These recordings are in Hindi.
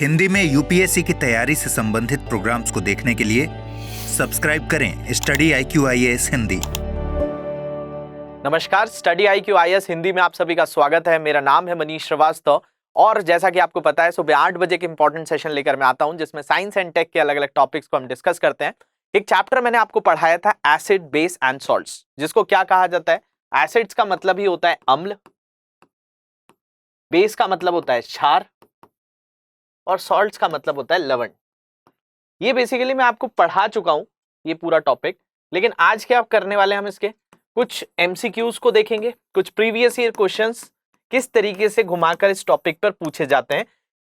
हिंदी में यूपीएससी की तैयारी से संबंधित प्रोग्राम्स को देखने के लिए सब्सक्राइब करें स्टडी IQ IAS हिंदी। नमस्कार, स्टडी IQ IAS हिंदी में आप सभी का स्वागत है। मेरा नाम है मनीष श्रीवास्तव और जैसा कि आपको पता है सुबह 8 बजे के इंपॉर्टेंट सेशन लेकर मैं आता हूं जिसमें साइंस एंड टेक के अलग अलग टॉपिक्स को हम डिस्कस करते हैं। एक चैप्टर मैंने आपको पढ़ाया था एसिड, बेस एंड सॉल्ट्स, जिसको क्या कहा जाता है। एसिड्स का मतलब ही होता है अम्ल, बेस का मतलब होता है क्षार और सॉल्ट्स का मतलब होता है लवण। ये बेसिकली मैं आपको पढ़ा चुका हूं ये पूरा टॉपिक, लेकिन आज क्या करने वाले हैं हम इसके कुछ MCQs को देखेंगे, कुछ प्रीवियस ईयर क्वेश्चंस किस तरीके से घुमाकर इस टॉपिक पर पूछे जाते हैं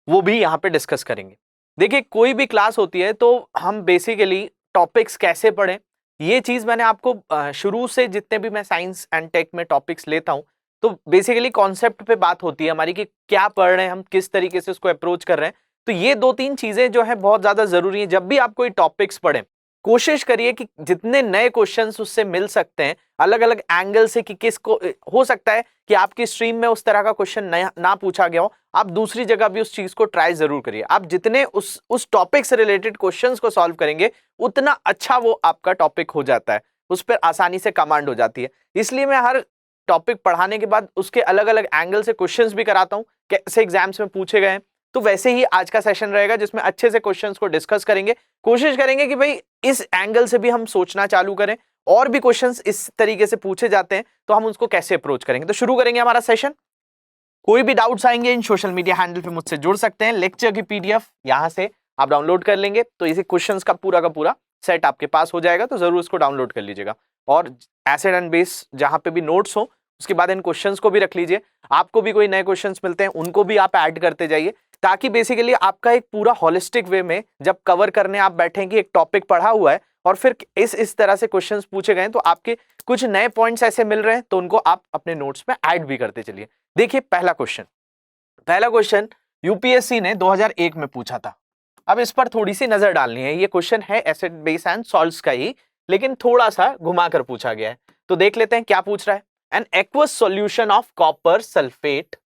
वो भी यहाँ पे डिस्कस करेंगे। देखिए, कोई भी क्लास होती है तो हम बेसिकली टॉपिक्स कैसे पढ़ें, ये चीज मैंने आपको शुरू से जितने भी मैं साइंस एंड टेक में टॉपिक्स लेता हूं तो बेसिकली कॉन्सेप्ट पे बात होती है हमारी कि क्या पढ़ रहे हैं हम, किस तरीके से उसको अप्रोच कर रहे हैं। तो ये 2-3 चीजें जो है बहुत ज्यादा जरूरी है। जब भी आप कोई टॉपिक्स पढ़ें कोशिश करिए कि जितने नए क्वेश्चंस उससे मिल सकते हैं अलग अलग एंगल से, कि किसको हो सकता है कि आपकी स्ट्रीम में उस तरह का क्वेश्चन ना पूछा गया हो, आप दूसरी जगह भी उस चीज को ट्राई जरूर करिए। आप जितने उस टॉपिक से रिलेटेड क्वेश्चंस को सॉल्व करेंगे उतना अच्छा वो आपका टॉपिक हो जाता है, उस पर आसानी से कमांड हो जाती है। इसलिए मैं हर टॉपिक पढ़ाने के बाद उसके अलग अलग एंगल से क्वेश्चंस भी कराता हूं, कैसे एग्जाम्स में पूछे गए। तो वैसे ही आज का सेशन रहेगा जिसमें अच्छे से क्वेश्चंस को डिस्कस करेंगे। कोशिश करेंगे कि भाई इस एंगल से भी हम सोचना चालू करें, और भी क्वेश्चंस इस तरीके से पूछे जाते हैं तो हम उसको कैसे अप्रोच करेंगे। तो शुरू करेंगे हमारा सेशन। कोई भी डाउट्स आएंगे इन सोशल मीडिया हैंडल पे मुझसे जुड़ सकते हैं। लेक्चर की PDF यहां से आप डाउनलोड कर लेंगे तो इसे क्वेश्चंस का पूरा सेट आपके पास हो जाएगा, तो जरूर इसको डाउनलोड कर लीजिएगा। और एसिड एंड बेस जहां पे भी नोट्स हो उसके बाद इन क्वेश्चंस को भी रख लीजिए। आपको भी कोई नए क्वेश्चंस मिलते हैं उनको भी आप ऐड करते जाइए, ताकि बेसिकली आपका एक पूरा होलिस्टिक वे में जब कवर करने आप बैठेंगे, एक टॉपिक पढ़ा हुआ है और फिर इस तरह से क्वेश्चंस पूछे गए तो आपके कुछ नए पॉइंट्स ऐसे मिल रहे हैं तो उनको आप अपने नोट्स में ऐड भी करते चलिए। देखिए, पहला क्वेश्चन यूपीएससी ने 2001 में पूछा था। अब इस पर थोड़ी सी नजर डालनी है। ये क्वेश्चन है एसिड, बेस एंड सॉल्ट्स का ही, लेकिन थोड़ा सा घुमाकर पूछा गया है। तो देख लेते हैं क्या पूछ रहा है। An aqueous solution of copper sulphate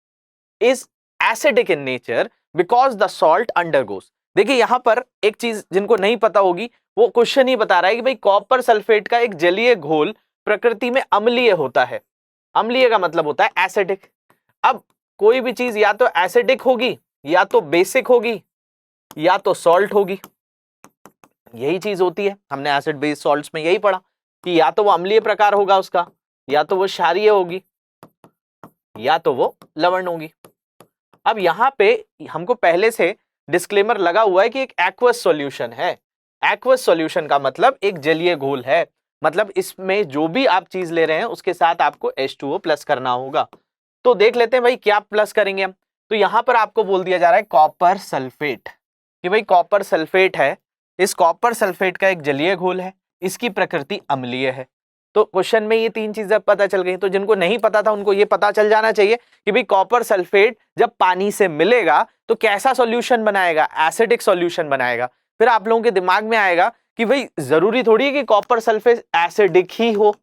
is acidic in nature because the salt undergoes. देखिए, यहां पर एक चीज जिनको नहीं पता होगी, वो क्वेश्चन ही बता रहा है कि भाई कॉपर सल्फेट का एक जलीय घोल प्रकृति में अम्लीय होता है। अम्लीय का मतलब होता है एसिडिक। अब कोई भी चीज या तो एसिडिक होगी, या तो बेसिक होगी, या तो सॉल्ट होगी। यही चीज होती है, हमने एसिड बेस सॉल्ट्स में यही पढ़ा कि या तो वो अम्लीय प्रकार होगा उसका, या तो वो क्षारीय होगी, या तो वो लवण होगी। अब यहां पे हमको पहले से डिस्क्लेमर लगा हुआ है कि एक एक्वस सॉल्यूशन है। एक्वस सॉल्यूशन का मतलब एक जलीय घोल है, मतलब इसमें जो भी आप चीज ले रहे हैं उसके साथ आपको H2O प्लस करना होगा। तो देख लेते हैं भाई क्या प्लस करेंगे हम। तो यहां पर आपको बोल दिया जा रहा है कॉपर सल्फेट, कि भाई कॉपर सल्फेट है, इस कॉपर सल्फेट का एक जलीय घोल है, इसकी प्रकृति अम्लीय है। तो क्वेश्चन में ये 3 चीजें पता चल गई। तो जिनको नहीं पता था उनको ये पता चल जाना चाहिए कि भाई कॉपर सल्फेट जब पानी से मिलेगा तो कैसा सॉल्यूशन बनाएगा, एसिडिक सॉल्यूशन बनाएगा। फिर आप लोगों के दिमाग में आएगा कि भाई जरूरी थोड़ी है कि कॉपर सल्फेट एसिडिक ही हो,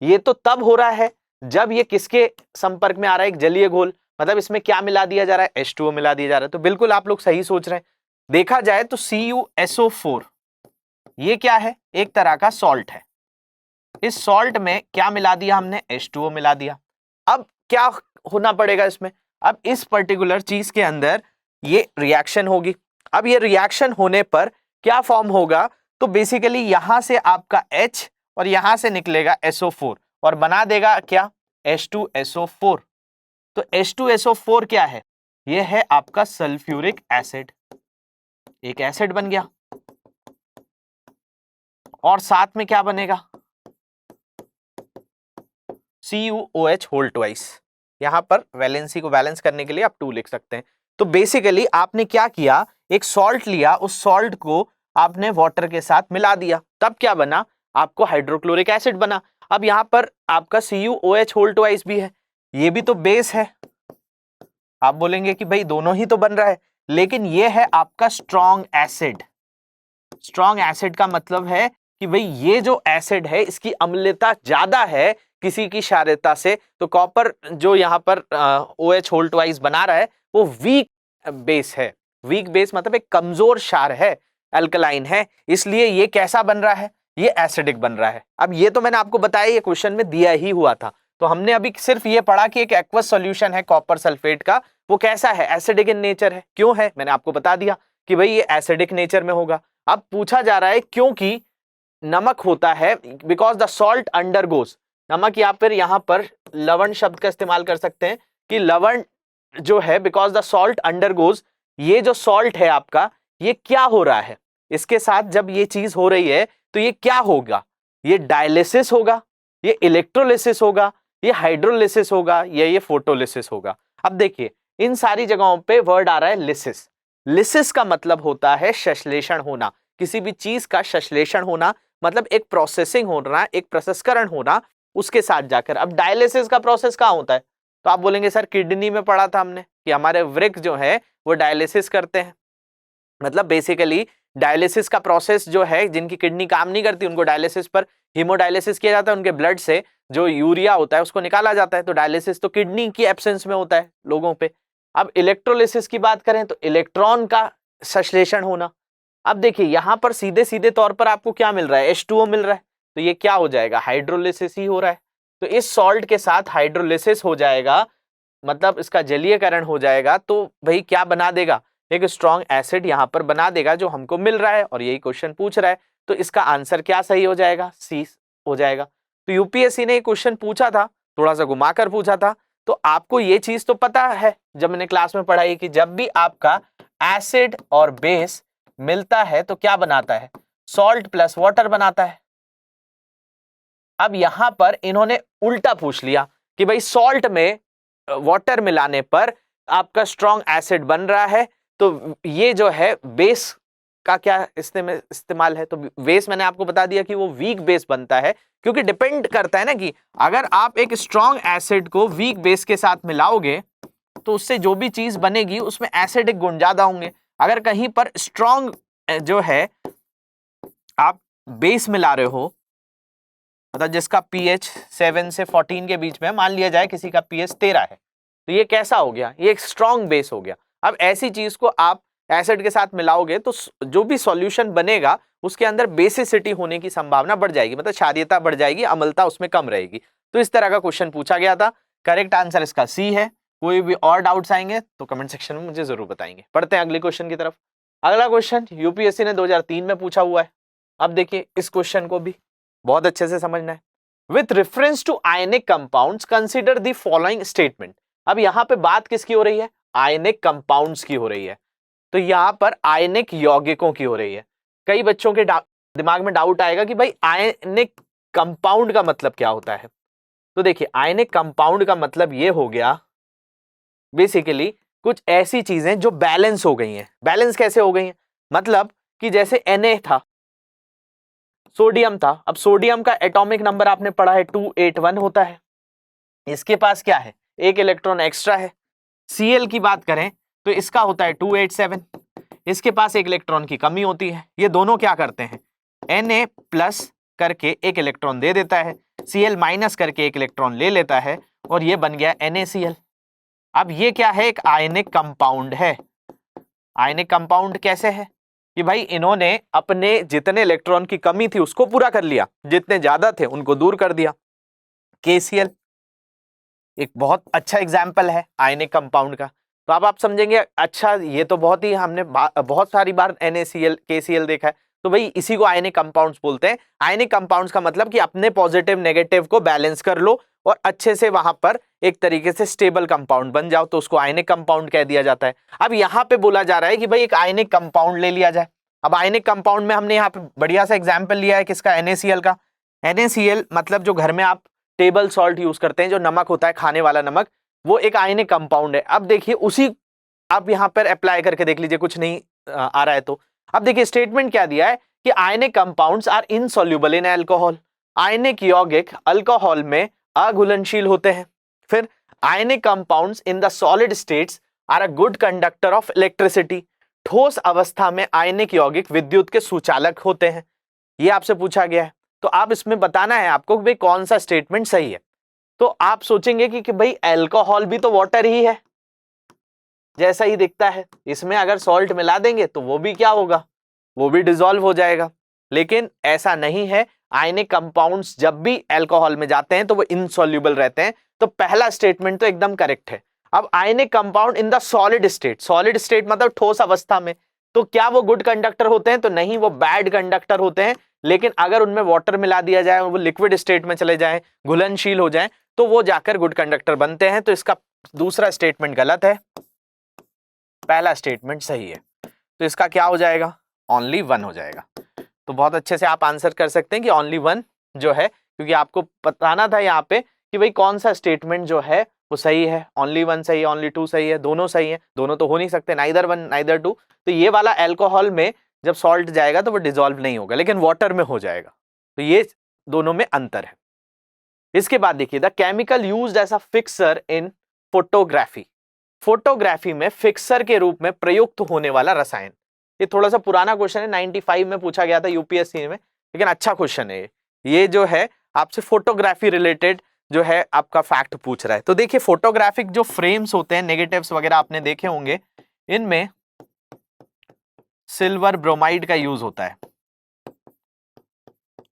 ये तो तब हो रहा है जब ये किसके संपर्क में आ रहा है, एक जलीय घोल, मतलब इसमें क्या मिला दिया जा रहा है, H2O मिला दिया जा रहा है। तो बिल्कुल आप लोग सही सोच रहे हैं। देखा जाए तो CuSO4 ये क्या है, एक तरह का सॉल्ट है। इस सॉल्ट में क्या मिला दिया हमने, H2O मिला दिया। अब क्या होना पड़ेगा इसमें, अब इस पर्टिकुलर चीज के अंदर ये रिएक्शन होगी। अब ये रिएक्शन होने पर क्या फॉर्म होगा, तो बेसिकली यहां से आपका H और यहां से निकलेगा SO4 और बना देगा क्या, H2SO4। तो H2SO4 क्या है, ये है आपका सल्फ्यूरिक एसिड, एक एसिड बन गया। और साथ में क्या बनेगा, CuOH होल ट्वाइस। यहां पर वैलेंसी को बैलेंस करने के लिए आप 2 लिख सकते हैं। तो बेसिकली आपने क्या किया, एक सॉल्ट लिया, उस सॉल्ट को आपने वाटर के साथ मिला दिया, तब क्या बना, आपको हाइड्रोक्लोरिक एसिड बना। अब यहां पर आपका CuOH होल ट्वाइस भी है, ये भी तो बेस है। आप बोलेंगे कि भाई दोनों ही तो बन रहा है, लेकिन ये है आपका स्ट्रॉन्ग एसिड। स्ट्रॉन्ग एसिड का मतलब है कि भाई ये जो एसिड है इसकी अम्लता ज्यादा है किसी की क्षारीयता से। तो कॉपर जो यहाँ पर OH होल ट्वाइस बना रहा है वो वीक बेस है, वीक बेस मतलब एक कमजोर क्षार है, अल्कलाइन है, इसलिए ये कैसा बन रहा है, ये एसिडिक बन रहा है। अब ये तो मैंने आपको बताया, ये क्वेश्चन में दिया ही हुआ था, तो हमने अभी सिर्फ ये पढ़ा कि एक एक्वस सॉल्यूशन है कॉपर सल्फेट का, वो कैसा है, एसिडिक इन नेचर है। क्यों है, मैंने आपको बता दिया कि भाई ये एसिडिक नेचर में होगा। अब पूछा जा रहा है क्योंकि नमक होता है, बिकॉज द सॉल्ट अंडरगोज, नमक या फिर यहां पर लवण शब्द का इस्तेमाल कर सकते हैं कि लवण जो है, बिकॉज द सॉल्ट अंडरगोज, ये जो सॉल्ट है आपका, ये क्या हो रहा है, इसके साथ जब ये चीज हो रही है तो ये क्या होगा, ये डायलिसिस होगा, ये इलेक्ट्रोलिसिस होगा, ये हाइड्रोलिसिस होगा, या ये फोटोलिसिस होगा। अब देखिए इन सारी जगहों पे वर्ड आ रहा है लिसिस। लिसिस का मतलब होता है संश्लेषण होना, किसी भी चीज का संश्लेषण होना, मतलब एक प्रोसेसिंग होना, एक प्रसंस्करण होना उसके साथ जाकर। अब डायलिसिस का प्रोसेस कहाँ होता है, तो आप बोलेंगे सर किडनी में पढ़ा था हमने कि हमारे वृक्क जो है वो डायलिसिस करते हैं, मतलब बेसिकली डायलिसिस का प्रोसेस जो है, जिनकी किडनी काम नहीं करती उनको डायलिसिस पर हीमोडायलिसिस किया जाता है, उनके ब्लड से जो यूरिया होता है उसको निकाला जाता है, तो डायलिसिस तो किडनी की एब्सेंस में होता है लोगों पे। अब इलेक्ट्रोलिसिस की बात करें तो इलेक्ट्रॉन का संश्लेषण होना। अब देखिए यहां पर सीधे सीधे तौर पर आपको क्या मिल रहा है, H2O मिल रहा है, तो ये क्या हो जाएगा, हाइड्रोलिसिस ही हो रहा है। तो इस सॉल्ट के साथ हाइड्रोलिसिस हो जाएगा, मतलब इसका जलीयकरण हो जाएगा, तो भाई क्या बना देगा, एक स्ट्रॉन्ग एसिड यहां पर बना देगा, जो हमको मिल रहा है और यही क्वेश्चन पूछ रहा है। तो इसका आंसर क्या सही हो जाएगा, सी हो जाएगा। तो यूपीएससी ने ये क्वेश्चन पूछा था, थोड़ा सा घुमाकर पूछा था, तो आपको ये चीज तो पता है, जब मैंने क्लास में पढ़ाई कि जब भी आपका एसिड और बेस मिलता है तो क्या बनाता है, सॉल्ट प्लस वाटर बनाता है। अब यहां पर इन्होंने उल्टा पूछ लिया कि भाई सॉल्ट में वाटर मिलाने पर आपका स्ट्रॉन्ग एसिड बन रहा है, तो ये जो है बेस का क्या इस्तेमाल है, तो बेस मैंने आपको बता दिया कि वो वीक बेस बनता है, क्योंकि डिपेंड करता है ना कि अगर आप एक स्ट्रॉन्ग एसिड को वीक बेस के साथ मिलाओगे तो उससे जो भी चीज बनेगी उसमें एसिडिक गुण ज्यादा होंगे। अगर कहीं पर स्ट्रॉन्ग जो है आप बेस मिला रहे हो, मतलब जिसका pH 7 से 14 के बीच में, मान लिया जाए किसी का pH 13 है, तो ये कैसा हो गया, ये एक स्ट्रॉन्ग बेस हो गया। अब ऐसी चीज को आप एसिड के साथ मिलाओगे तो जो भी सॉल्यूशन बनेगा उसके अंदर बेसिसिटी होने की संभावना बढ़ जाएगी, मतलब क्षारीयता बढ़ जाएगी, अम्लता उसमें कम रहेगी। तो इस तरह का क्वेश्चन पूछा गया था। करेक्ट आंसर इसका सी है। कोई भी और डाउट्स आएंगे तो कमेंट सेक्शन में मुझे जरूर बताएंगे। पढ़ते हैं अगले क्वेश्चन की तरफ। अगला क्वेश्चन यूपीएससी ने 2003 में पूछा हुआ है। अब देखिए इस क्वेश्चन को भी बहुत अच्छे से समझना है। With reference to ionic compounds consider the following statement. अब यहां पे बात किसकी हो रही है, आयनिक कंपाउंड्स की हो रही है, तो यहां पर आयनिक यौगिकों की हो रही है। कई बच्चों के दिमाग में डाउट आएगा कि भाई आयनिक कंपाउंड का मतलब क्या होता है। तो देखिए आयनिक कंपाउंड का मतलब ये हो गया बेसिकली कुछ ऐसी चीजें जो बैलेंस हो गई हैं। बैलेंस कैसे हो गई हैं, मतलब कि जैसे Na था, सोडियम था, अब सोडियम का एटॉमिक नंबर आपने पढ़ा है 281 होता है, इसके पास क्या है, एक इलेक्ट्रॉन एक्स्ट्रा है। Cl की बात करें तो इसका होता है 287, इसके पास एक इलेक्ट्रॉन की कमी होती है। ये दोनों क्या करते हैं, Na प्लस करके एक इलेक्ट्रॉन दे देता है, Cl माइनस करके एक इलेक्ट्रॉन ले लेता है, और ये बन गया NaCl। अब ये क्या है, एक आयनिक कंपाउंड है। आयनिक कंपाउंड कैसे है कि भाई इन्होंने अपने जितने इलेक्ट्रॉन की कमी थी उसको पूरा कर लिया, जितने ज्यादा थे उनको दूर कर दिया। KCl एक बहुत अच्छा एग्जाम्पल है आयनिक कंपाउंड का। तो अब आप समझेंगे अच्छा ये तो बहुत ही हमने बहुत सारी बार NaCl KCl देखा है, तो भाई इसी को आयनिक कंपाउंड्स बोलते हैं। आयनिक कंपाउंड्स का मतलब कि अपने पॉजिटिव नेगेटिव को बैलेंस कर लो और अच्छे से वहां पर एक तरीके से स्टेबल कंपाउंड बन जाओ, तो उसको आयनिक कंपाउंड कह दिया जाता है। अब यहाँ पे बोला जा रहा है कि भाई एक आयनिक कंपाउंड ले लिया जाए। अब आयनिक कंपाउंड में हमने यहाँ पे बढ़िया सा एग्जाम्पल लिया है किसका, NaCl का। NaCl मतलब जो घर में आप टेबल सॉल्ट यूज करते हैं, जो नमक होता है खाने वाला नमक, वो एक आयनिक कंपाउंड है। अब देखिए उसी आप यहाँ पर अप्लाई करके देख लीजिए, कुछ नहीं आ रहा है तो। अब देखिए स्टेटमेंट क्या दिया है कि ionic compounds are insoluble in alcohol. Ionic यौगिक अल्कोहल में अघुलनशील होते हैं। फिर ionic compounds in the solid states are a good conductor of electricity. ठोस अवस्था में आयनिक यौगिक विद्युत के सुचालक होते हैं। ये आपसे पूछा गया है, तो आप इसमें बताना है आपको कि भाई कौन सा स्टेटमेंट सही है। तो आप सोचेंगे कि भाई अल्कोहल भी तो वाटर ही है, जैसा ही दिखता है। इसमें अगर सॉल्ट मिला देंगे तो वो भी क्या होगा, वो भी डिसॉल्व हो जाएगा। लेकिन ऐसा नहीं है, आयनिक कंपाउंड्स जब भी अल्कोहल में जाते हैं तो वो इनसॉल्युबल रहते हैं। तो पहला स्टेटमेंट तो एकदम करेक्ट है। अब ionic compound in the solid state, solid state मतलब ठोस अवस्था में, तो क्या वो गुड कंडक्टर होते हैं? तो नहीं, वो बैड कंडक्टर होते हैं। लेकिन अगर उनमें वाटर मिला दिया जाए, वो लिक्विड स्टेट में चले जाएं, घुलनशील हो जाएं, तो वो जाकर गुड कंडक्टर बनते हैं। तो इसका दूसरा स्टेटमेंट गलत है, पहला स्टेटमेंट सही है। तो इसका क्या हो जाएगा, ओनली 1 हो जाएगा। तो बहुत अच्छे से आप आंसर कर सकते हैं कि ओनली 1 जो है, क्योंकि आपको बताना था यहाँ पे कि भाई कौन सा स्टेटमेंट जो है वो सही है। ओनली 1 सही है, ओनली 2 सही है, दोनों सही है, दोनों तो हो नहीं सकते, नाइदर 1 नाइदर 2। तो ये वाला अल्कोहल में जब सॉल्ट जाएगा तो वो डिसॉल्व नहीं होगा, लेकिन वाटर में हो जाएगा। तो ये दोनों में अंतर है। इसके बाद देखिए, the chemical used as a fixer in photography, photography में फिक्सर के रूप में प्रयुक्त होने वाला रसायन। ये थोड़ा सा पुराना क्वेश्चन है, 95 में पूछा गया था यूपीएससी में, लेकिन अच्छा क्वेश्चन है ये जो है आपसे फोटोग्राफी रिलेटेड जो है आपका फैक्ट पूछ रहा है। तो देखिए, फोटोग्राफिक जो फ्रेम्स होते हैं, नेगेटिव्स वगैरह आपने देखे होंगे, इनमें सिल्वर ब्रोमाइड का यूज होता है।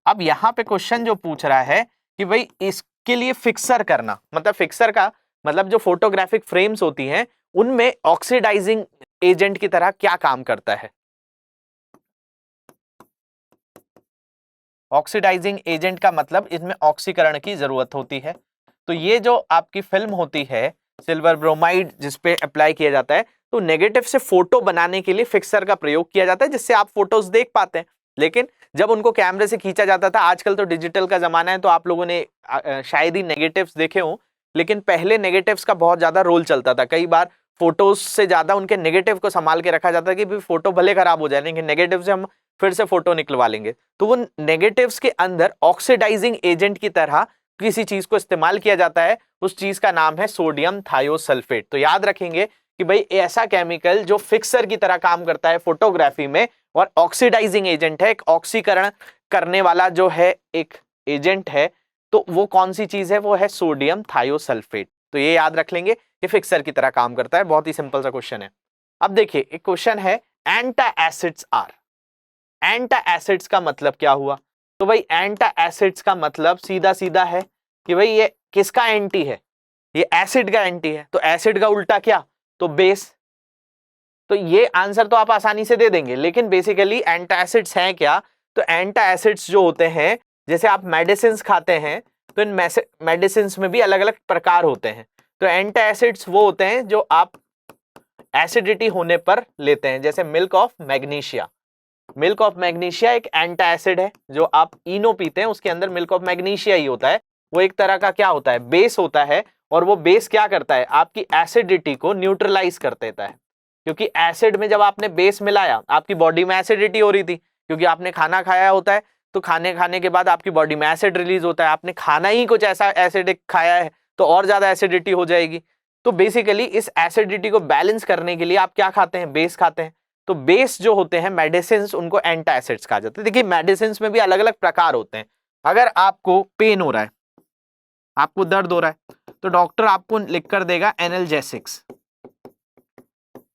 अब यहां पे क्वेश्चन जो पूछ रहा है कि भाई इसके लिए फिक्सर करना, मतलब फिक्सर का मतलब जो फोटोग्राफिक फ्रेम्स होती हैं उनमें ऑक्सीडाइजिंग एजेंट की तरह क्या काम करता है। ऑक्सीडाइजिंग एजेंट का मतलब इसमें ऑक्सीकरण की जरूरत होती है। तो ये जो आपकी फिल्म होती है सिल्वर ब्रोमाइड जिसपे अप्लाई किया जाता है, तो नेगेटिव से फोटो बनाने के लिए फिक्सर का प्रयोग किया जाता है, जिससे आप फोटोज देख पाते हैं। लेकिन जब उनको कैमरे से खींचा जाता था, आजकल तो डिजिटल का जमाना है, तो आप लोगों ने शायद ही नेगेटिव्स देखे हों, लेकिन पहले नेगेटिव्स का बहुत ज्यादा रोल चलता था। कई बार फोटोज से ज्यादा उनके नेगेटिव को संभाल के रखा जाता है कि फोटो भले खराब हो जाए लेकिन नेगेटिव से हम फिर से फोटो निकलवा लेंगे। तो वो नेगेटिव्स के अंदर ऑक्सीडाइजिंग एजेंट की तरह किसी चीज को इस्तेमाल किया जाता है, उस चीज का नाम है सोडियम थायोसल्फेट। तो याद रखेंगे कि भाई ऐसा केमिकल जो फिक्सर की तरह काम करता है फोटोग्राफी में और ऑक्सीडाइजिंग एजेंट है, एक ऑक्सीकरण करने वाला जो है एक एजेंट है, तो वो कौन सी चीज है, वो है सोडियम थायोसल्फेट। तो ये याद रख लेंगे कि फिक्सर की तरह काम करता है। बहुत ही सिंपल सा क्वेश्चन है। अब देखिए, एक क्वेश्चन है एंटा एसिड्स आर, एंटा एसिड्स का मतलब क्या हुआ? तो भाई एंटा एसिड्स का मतलब सीधा सीधा है कि भाई ये किसका एंटी है, ये एसिड का एंटी है। तो एसिड का उल्टा क्या, तो बेस। तो ये आंसर तो आप आसानी से दे देंगे, लेकिन बेसिकली एंटा एसिड्स हैं क्या? तो एंटा एसिड्स जो होते हैं, जैसे आप मेडिसिन खाते हैं तो इन मेडिसिन में भी अलग अलग प्रकार होते हैं। तो एंटा एसिड्स वो होते हैं जो आप एसिडिटी होने पर लेते हैं, जैसे milk of magnesia. Milk of magnesia एक एंटा एसिड है। जो आप इनो पीते हैं उसके अंदर मिल्क ऑफ मैग्नीशिया ही होता है। वो एक तरह का क्या होता है, बेस होता है। और वो बेस क्या करता है, आपकी एसिडिटी को न्यूट्रलाइज कर देता है। क्योंकि एसिड में जब आपने बेस मिलाया, आपकी बॉडी में एसिडिटी हो रही थी, क्योंकि आपने खाना खाया होता है, तो खाने के बाद आपकी बॉडी में एसिड रिलीज होता है। आपने खाना ही कुछ ऐसा एसिडिक खाया है तो और ज्यादा एसिडिटी हो जाएगी। तो बेसिकली इस एसिडिटी को बैलेंस करने के लिए आप क्या खाते हैं, बेस खाते हैं। तो बेस जो होते हैं मेडिसिन, उनको एंटा एसिड्स कहा जाता है। देखिए, मेडिसिन में भी अलग अलग प्रकार होते हैं। अगर आपको पेन हो रहा है, आपको दर्द हो रहा है, तो डॉक्टर आपको लिख कर देगा एनाल्जेसिक्स।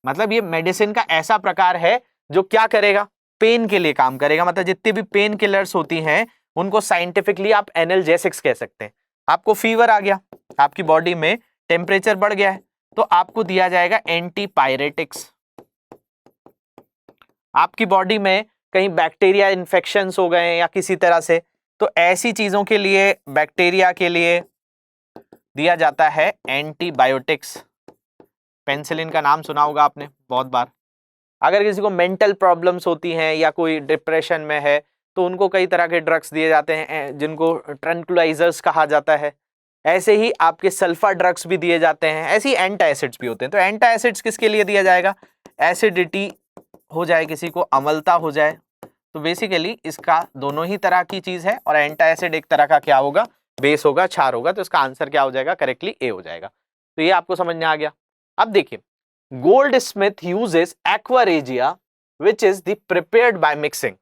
मतलब ये मेडिसिन का ऐसा प्रकार है जो क्या करेगा, पेन के लिए काम करेगा। मतलब जितनी भी पेन किलर्स होती हैं उनको साइंटिफिकली आप एनाल्जेसिक्स कह सकते हैं। आपको फीवर आ गया, आपकी बॉडी में टेम्परेचर बढ़ गया है, तो आपको दिया जाएगा एंटीपायरेटिक्स। आपकी बॉडी में कहीं बैक्टीरिया इन्फेक्शंस हो गए हैं या किसी तरह से, तो ऐसी चीजों के लिए, बैक्टीरिया के लिए दिया जाता है एंटीबायोटिक्स। पेनिसिलिन का नाम सुना होगा आपने बहुत बार। अगर किसी को मेंटल प्रॉब्लम्स होती हैं या कोई डिप्रेशन में है, तो उनको कई तरह के ड्रग्स दिए जाते हैं जिनको ट्रैंक्विलाइजर्स कहा जाता है। ऐसे ही आपके सल्फा ड्रग्स भी दिए जाते हैं। ऐसे ही एंटा एसिड्स भी होते हैं। तो एंटा एसिड्स किसके लिए दिया जाएगा, एसिडिटी हो जाए, किसी को अम्लता हो जाए। तो बेसिकली इसका दोनों ही तरह की चीज है। और एंटा एसिड एक तरह का क्या होगा, बेस होगा, क्षार होगा। तो इसका आंसर क्या हो जाएगा, करेक्टली ए हो जाएगा। तो ये आपको समझ में आ गया। अब देखिए, Goldsmith uses aqua regia which is the prepared by mixing.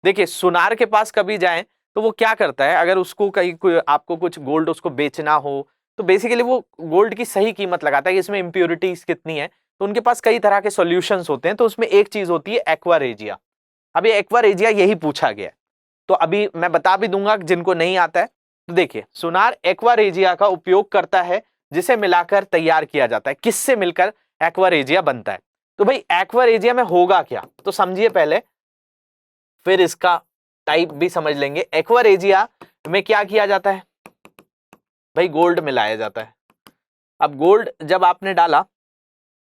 देखिए, सुनार के पास कभी जाएं तो वो क्या करता है, अगर उसको कहीं आपको कुछ गोल्ड उसको बेचना हो, तो बेसिकली वो गोल्ड की सही कीमत लगाता है कि इसमें इंप्योरिटीज कितनी है। तो उनके पास कई तरह के सॉल्यूशंस होते हैं, तो उसमें एक चीज होती है एक्वारेजिया। अब ये एक्वारेजिया यही पूछा गया है, तो अभी मैं बता भी दूंगा जिनको नहीं आता है। तो देखिए, सोनार एक्वारेजिया का उपयोग करता है जिसे मिलाकर तैयार किया जाता है। किससे मिलकर एक्वारेजिया बनता है? तो भाई एक्वारेजिया में होगा क्या, तो समझिए पहले, फिर इसका टाइप भी समझ लेंगे। एक्वारेजिया में क्या किया जाता है भाई? गोल्ड मिलाया जाता है। अब गोल्ड जब आपने डाला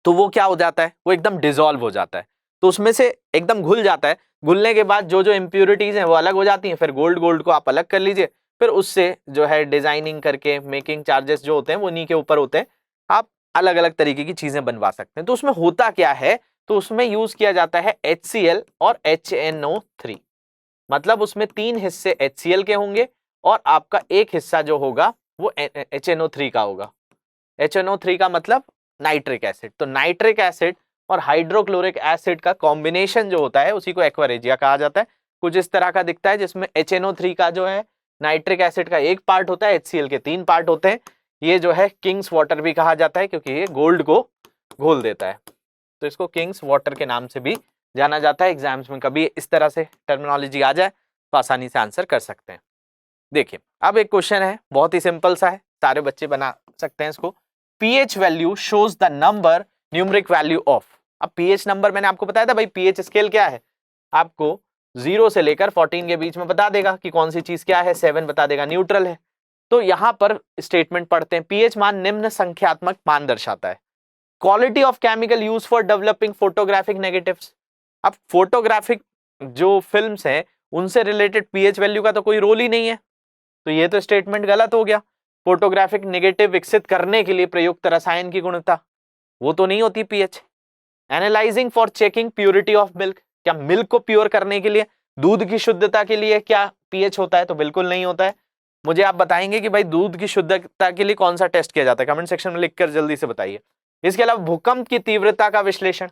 तो वो क्या हो जाता है? वो एकदम डिसॉल्व हो जाता है, तो उसमें से एकदम घुल जाता है। घुलने के बाद जो जो इंप्योरिटीज हैं वो अलग हो जाती हैं। फिर गोल्ड को आप अलग कर लीजिए, फिर उससे जो है डिजाइनिंग करके मेकिंग चार्जेस जो होते हैं वो उन्हीं के ऊपर होते हैं, आप अलग अलग तरीके की चीजें बनवा सकते हैं। तो उसमें होता क्या है? तो उसमें यूज किया जाता है HCl और HNO3। मतलब उसमें 3 हिस्से HCl के होंगे और आपका एक हिस्सा जो होगा वो HNO3 का होगा। HNO3 का मतलब नाइट्रिक एसिड। तो नाइट्रिक एसिड और हाइड्रोक्लोरिक एसिड का कॉम्बिनेशन जो होता है उसी को एक्वारेजिया कहा जाता है। कुछ इस तरह का दिखता है, जिसमें HNO3 का जो है नाइट्रिक एसिड का एक पार्ट होता है, HCl के 3 पार्ट होते हैं। ये जो है किंग्स वाटर भी कहा जाता है, क्योंकि ये गोल्ड को घोल देता है, तो इसको किंग्स वाटर के नाम से भी जाना जाता है। एग्जाम्स में कभी इस तरह से टर्मिनोलॉजी आ जाए तो आसानी से आंसर कर सकते हैं। देखिए, अब एक क्वेश्चन है, बहुत ही सिंपल सा है, सारे बच्चे बना सकते हैं इसको। pH value shows the number numeric value of. अब pH नंबर मैंने आपको बताया था भाई, pH स्केल क्या है, आपको 0 से लेकर 14 के बीच में बता देगा कि कौन सी चीज क्या है। 7 बता देगा न्यूट्रल है। तो यहां पर स्टेटमेंट पढ़ते हैं, pH मान निम्न संख्यात्मक मान दर्शाता है। Quality of chemical use for developing photographic negatives. अब फोटोग्राफिक जो फिल्म्स हैं उनसे रिलेटेड pH वैल्यू का तो कोई रोल ही नहीं है, तो ये तो स्टेटमेंट गलत हो गया। फोटोग्राफिक नेगेटिव विकसित करने के लिए प्रयुक्त रसायन की गुणवत्ता, वो तो नहीं होती pH। Analysing for checking purity of milk, क्या मिल्क को प्योर करने के लिए, दूध की शुद्धता के लिए क्या pH होता है? तो बिल्कुल नहीं होता है। मुझे आप बताएंगे कि भाई दूध की शुद्धता के लिए कौन सा टेस्ट किया जाता है? कमेंट सेक्शन में लिखकर जल्दी से बताइए। इसके अलावा भूकंप की तीव्रता का विश्लेषण,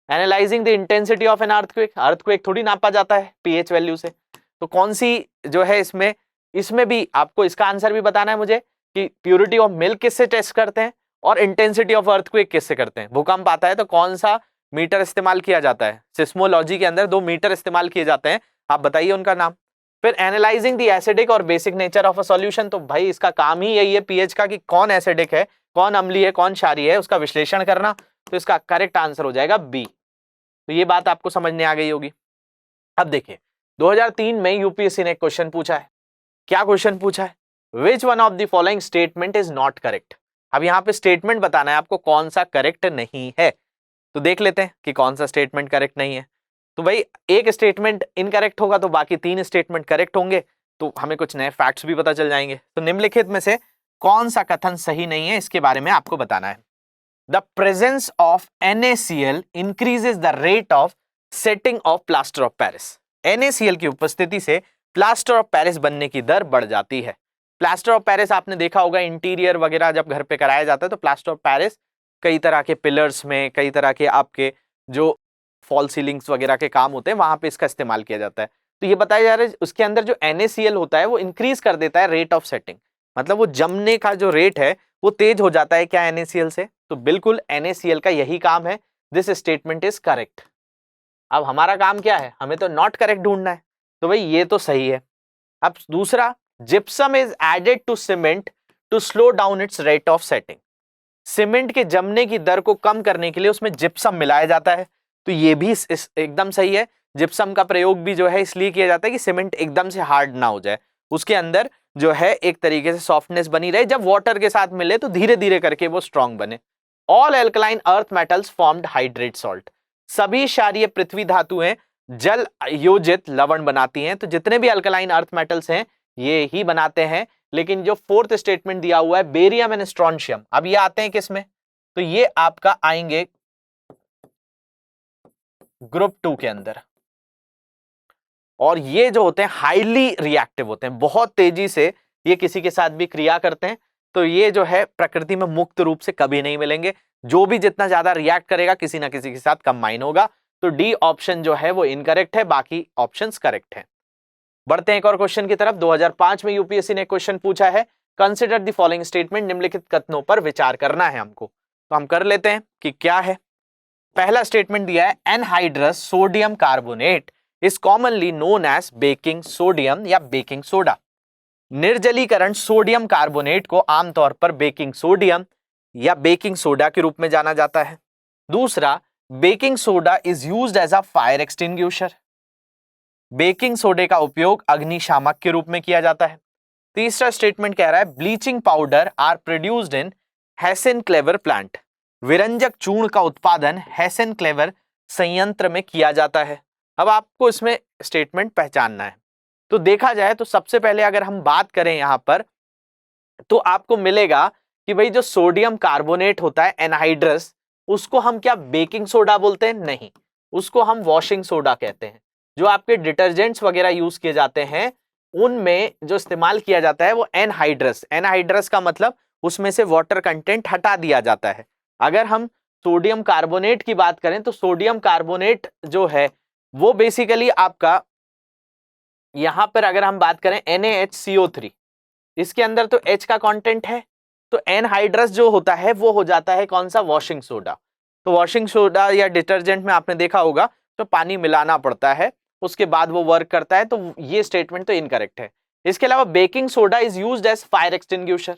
analysing the intensity of an earthquake. Earthquake थोड़ी नापा जाता है pH वैल्यू से, तो कौन सी जो है इसमें भी आपको इसका आंसर भी बताना है मुझे कि प्योरिटी ऑफ मिल्क किससे टेस्ट करते हैं और इंटेंसिटी ऑफ अर्थक्वेक किससे करते हैं। भूकंप आता है तो कौन सा मीटर इस्तेमाल किया जाता है? सिस्मोलॉजी के अंदर 2 मीटर इस्तेमाल किए जाते हैं, आप बताइए उनका नाम। फिर एनालाइजिंग द एसिडिक और basic nature of a solution, तो भाई इसका काम ही यही है pH का कि कौन एसिडिक है, कौन अम्लीय है, कौन क्षारीय है, उसका विश्लेषण करना। तो इसका करेक्ट आंसर हो जाएगा बी। तो ये बात आपको समझने आ गई होगी। अब देखिए, 2003 में यूपीएससी ने एक क्वेश्चन पूछा है। क्या क्वेश्चन पूछा है? Which one of the following statement is not correct. अब यहां पे स्टेटमेंट बताना है आपको कौन सा करेक्ट नहीं है, तो देख लेते हैं कि कौन सा स्टेटमेंट करेक्ट नहीं है। तो भाई एक स्टेटमेंट इनकरेक्ट होगा तो बाकी 3 स्टेटमेंट करेक्ट होंगे, तो हमें कुछ नए फैक्ट्स भी पता चल जाएंगे। तो निम्नलिखित में से कौन सा कथन सही नहीं है, इसके बारे में आपको बताना है। The presence of NaCl increases the rate of setting of plaster of Paris. NaCl की उपस्थिति से प्लास्टर ऑफ पेरिस बनने की दर बढ़ जाती है। प्लास्टर ऑफ पेरिस आपने देखा होगा, इंटीरियर वगैरह जब घर पे कराया जाता है तो प्लास्टर ऑफ पेरिस कई तरह के पिलर्स में, कई तरह के आपके जो फॉल सीलिंग्स वगैरह के काम होते हैं वहां पे इसका इस्तेमाल किया जाता है। तो ये बताया जा रहा है उसके अंदर जो NaCl होता है वो इंक्रीज कर देता है रेट ऑफ सेटिंग, मतलब वो जमने का जो रेट है वो तेज हो जाता है क्या NaCl से। तो बिल्कुल NaCl का यही काम है। This statement is correct. अब हमारा काम क्या है? हमें तो नॉट करेक्ट ढूंढना है, तो भाई ये तो सही है। अब दूसरा, gypsum is added to cement to slow down its rate of setting. Cement के जमने की दर को कम करने के लिए उसमें जिप्सम मिलाया जाता है, तो ये भी एकदम सही है। जिप्सम का प्रयोग भी जो है इसलिए किया जाता है कि सीमेंट एकदम से हार्ड ना हो जाए, उसके अंदर जो है एक तरीके से सॉफ्टनेस बनी रहे, जब वाटर के साथ मिले तो धीरे धीरे करके वो स्ट्रांग बने। All alkaline earth metals formed hydrate salt. सभी क्षारीय पृथ्वी धातुएं जल योजित लवण बनाती हैं, तो जितने भी अल्कलाइन अर्थ मेटल्स हैं ये ही बनाते हैं। लेकिन जो 4th स्टेटमेंट दिया हुआ है बेरियम एंड स्ट्रोंशियम, अब ये आते हैं किसमें? तो ये आपका आएंगे ग्रुप 2 के अंदर, और ये जो होते हैं हाईली रिएक्टिव होते हैं, बहुत तेजी से ये किसी के साथ भी क्रिया करते हैं। तो ये जो है प्रकृति में मुक्त रूप से कभी नहीं मिलेंगे, जो भी जितना ज्यादा रिएक्ट करेगा किसी ना किसी के साथ कंबाइन होगा। तो डी ऑप्शन जो है वो इनकरेक्ट है, बाकी ऑप्शंस करेक्ट है। बढ़ते हैं एक और क्वेश्चन की तरफ। 2005 में यूपीएससी ने क्वेश्चन पूछा है, कंसिडर द फॉलोइंग स्टेटमेंट। निम्नलिखित कथनों पर विचार करना है हमको, तो हम कर लेते हैं कि क्या है। पहला स्टेटमेंट दिया है, anhydrous sodium carbonate is commonly known as baking sodium या बेकिंग सोडा। निर्जलीकरण सोडियम कार्बोनेट को आमतौर पर बेकिंग सोडियम या बेकिंग सोडा के रूप में जाना जाता है। दूसरा, baking soda is used as a fire extinguisher. Baking सोडे का उपयोग अग्निशामक के रूप में किया जाता है। तीसरा स्टेटमेंट कह रहा है, bleaching powder are produced in Hasenclever plant. विरंजक चूर्ण का उत्पादन हेसेन-क्लेवर संयंत्र में किया जाता है। अब आपको इसमें स्टेटमेंट पहचानना है। तो देखा जाए तो सबसे पहले अगर हम बात करें यहां पर, तो आपको मिलेगा कि भाई जो सोडियम कार्बोनेट होता है एनहाइड्रस, उसको हम क्या बेकिंग सोडा बोलते हैं? नहीं, उसको हम वॉशिंग सोडा कहते हैं। जो आपके डिटर्जेंट्स वगैरह यूज किए जाते हैं उनमें जो इस्तेमाल किया जाता है वो एनहाइड्रस। एनहाइड्रस का मतलब उसमें से वाटर कंटेंट हटा दिया जाता है। अगर हम सोडियम कार्बोनेट की बात करें तो सोडियम कार्बोनेट जो है वो बेसिकली आपका यहां पर अगर हम बात करें NaHCO3, इसके अंदर तो H का कंटेंट है, तो एनहाइड्रस जो होता है वो हो जाता है कौन सा? Washing soda. तो वॉशिंग सोडा या डिटर्जेंट में आपने देखा होगा तो पानी मिलाना पड़ता है, उसके बाद वो वर्क करता है, तो ये स्टेटमेंट तो इनकरेक्ट है। इसके अलावा baking soda is used as fire extinguisher.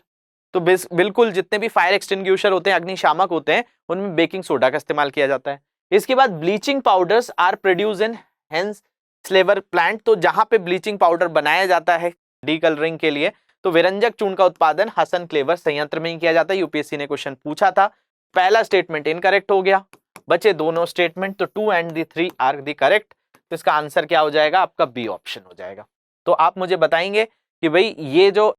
तो बिल्कुल जितने भी फायर एक्सटिंग्विशर होते हैं, अग्निशामक होते हैं, उनमें बेकिंग सोडा का इस्तेमाल किया जाता है। इसके बाद bleaching powders are produced in Hasenclever plant. तो जहां पे ब्लीचिंग पाउडर बनाया जाता है डीकलरिंग के लिए, तो विरंजक चूर्ण का उत्पादन हेसेन-क्लेवर संयंत्र में ही किया जाता है। यूपीएससी ने क्वेश्चन पूछा था। पहला स्टेटमेंट इनकरेक्ट हो गया, बचे दोनों स्टेटमेंट, तो 2 and 3 आर दी करेक्ट। तो इसका आंसर क्या हो जाएगा? आपका बी ऑप्शन हो जाएगा। तो आप मुझे बताएंगे कि भाई ये जो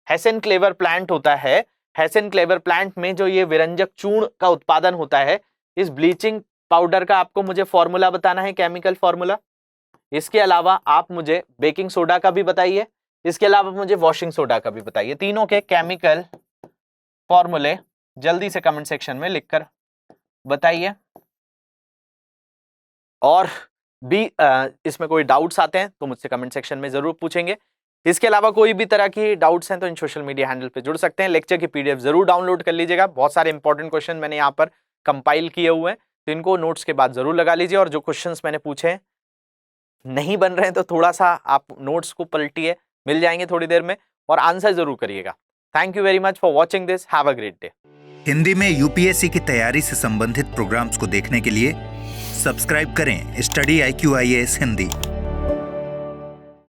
हेसेन-क्लेवर प्लांट होता है, हेसेन-क्लेवर प्लांट में जो ये विरंजक चूर्ण का उत्पादन होता है, इस ब्लीचिंग पाउडर का आपको मुझे फॉर्मूला बताना है, केमिकल फॉर्मूला। इसके अलावा आप मुझे बेकिंग सोडा का भी बताइए, इसके अलावा मुझे वॉशिंग सोडा का भी बताइए। तीनों के केमिकल फॉर्मूले जल्दी से कमेंट सेक्शन में लिखकर बताइए। और भी इसमें कोई डाउट्स आते हैं तो मुझसे कमेंट सेक्शन में जरूर पूछेंगे। इसके अलावा कोई भी तरह की डाउट्स हैं तो इन सोशल मीडिया हैंडल पे जुड़ सकते हैं। लेक्चर की पीडीएफ जरूर डाउनलोड कर लीजिएगा। बहुत सारे इंपॉर्टेंट क्वेश्चन मैंने यहाँ पर कंपाइल किए हुए हैं, तो इनको नोट्स के बाद जरूर लगा लीजिए। और जो क्वेश्चंस मैंने पूछे हैं नहीं बन रहे हैं तो थोड़ा सा आप नोट्स को पलटिए, मिल जाएंगे थोड़ी देर में, और आंसर जरूर करिएगा। Thank you very much for watching this. Have a great day. Hindi में यूपीएससी की तैयारी से संबंधित प्रोग्राम्स को देखने के लिए सब्सक्राइब करें स्टडी IQ IAS हिंदी।